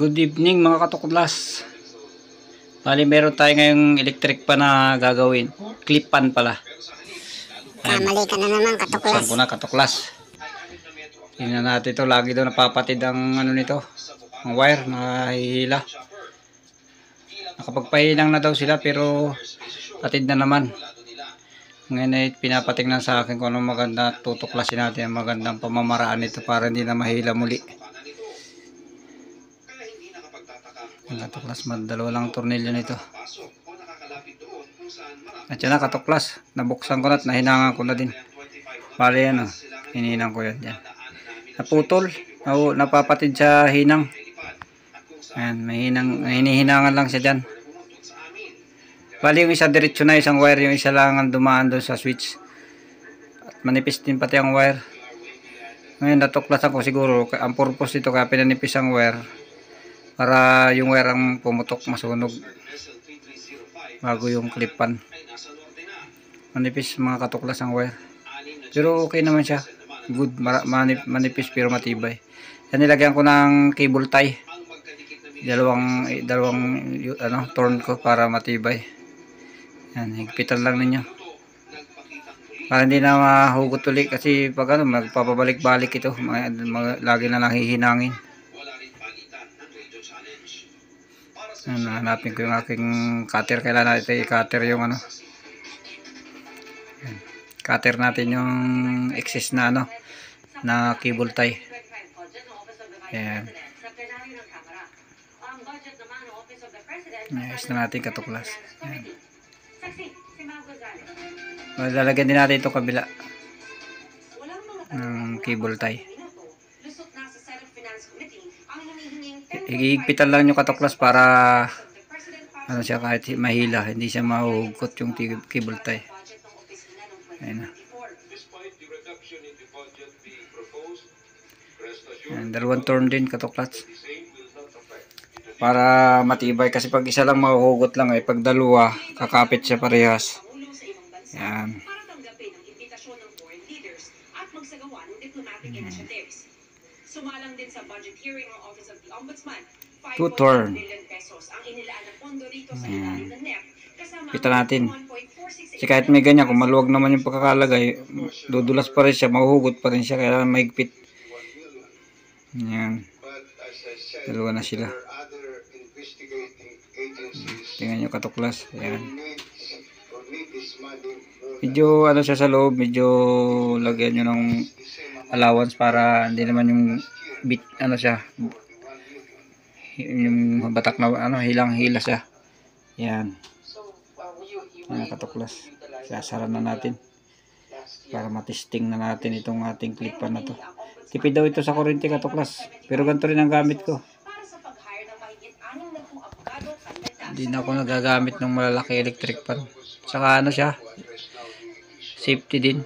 Good evening mga katuklas. Bali meron tayo ngayong electric pan na gagawin. Clip pan pala. Mali ka na naman katuklas. Buksan ko na katuklas. Tingnan natin ito. Lagi daw napapatid ang ano nito. Ang wire na hihila. Nakapagpahinang na daw sila pero patid na naman. Ngayon ay pinapatingnan sa akin kung ano maganda. Tutuklasin natin ang magandang pamamaraan nito para hindi na mahila muli. Ang katuklas, dalawa lang tornilyo nito. At yan na katuklas, nabuksan ko na at nahinangan ko na din. Bale yan o, hininang ko yan. Naputol, napapatid sa hinang. Ayan, may hinihinangan lang siya dyan. Bale yung isa diretso na isang wire, yung isa lang ang dumaan doon sa switch. At manipis din pati ang wire. Ngayon natuklasan ko siguro, ang purpose dito kaya pinanipis ang wire. Para yung wire ang pumutok masunog bago yung clip pan. Manipis mga katuklas ang wire, pero okay naman siya, good, manipis pero matibay. Yan, nilagyan ko ng cable tie, dalawang ano, torn ko para matibay. Yan, higpitan lang ninyo para hindi na mahugot ulit, kasi pag ano, magpapabalik-balik ito, lagi na lang hihinangin. Hanapin ko yung aking cutter. Kailangan natin i-cutter yung ano, cutter natin yung excess na ano, na cable tie. Ayan, ayos na natin katuklas. Ayan. Lalagyan din natin ito kabila ng cable tie. Higpitan lang yung katuklas para ano siya, kahit mahila hindi siya mahugot yung cable tie. Ayun na. Ayan, dalawang turn din katuklas para matibay, kasi pag isa lang mahugot lang ay pag dalawa kakapit siya parehas. Ayan. Sumalang din sa budget hearing ng Office of the Ombudsman. 2 turn. Ang inilaan na pondo rito sa ilalim ng NEP. Kita natin. Kasi kahit may ganyan, kung maluwag naman yung pagkakalagay, dudulas pa rin siya, mahuhugot pa rin siya, kaya mahigpit. Ayan. Dalawa na sila. Tingnan nyo katuklas. Ayan. Medyo ano siya sa loob, medyo lagyan nyo ng allowance para hindi naman yung bit ano siya, yung batak na ano, hilang-hila siya. Yan. Yan katuklas. Sasara na natin para matesting na natin itong ating clip pan na to. Tipid daw ito sa kuryente katuklas, pero ganito rin ang gamit ko. Hindi na ako nagagamit ng malalaki electric pan. Saka ano siya, safety din.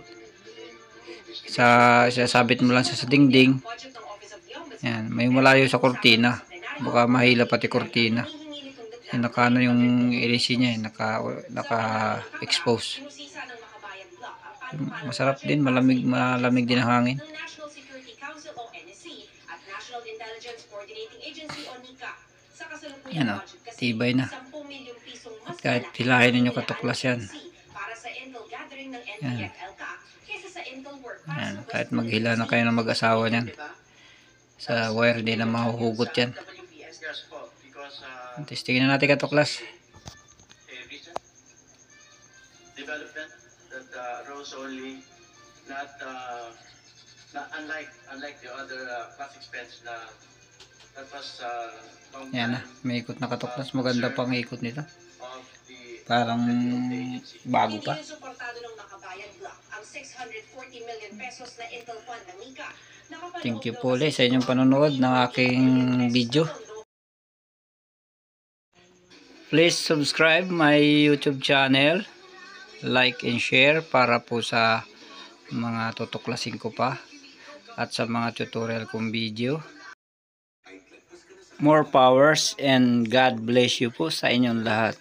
Sabit mo lang siya sa dingding. Yan, may malayo sa kortina, baka mahila pati kortina. Yan, ano yung LC niya, naka expose. Masarap din, malamig din ang hangin. Yan o, tibay na. At kahit hilahin ninyo katuklas yan. Yan. Yan, kahit maghila na kayo ng mag-asawa niyan sa wire, hindi na mahuhugot yan. Testingin na natin katuklas. Development that rose only, not unlike the other classic spends na that was yan na, may ikot na katuklas. Maganda pang ikot nito, parang bago pa. Thank you po ulit sa inyong panonood ng aking video. Please subscribe my YouTube channel, like and share para po sa mga tutuklasin ko pa at sa mga tutorial kong video. More powers and God bless you po sa inyong lahat.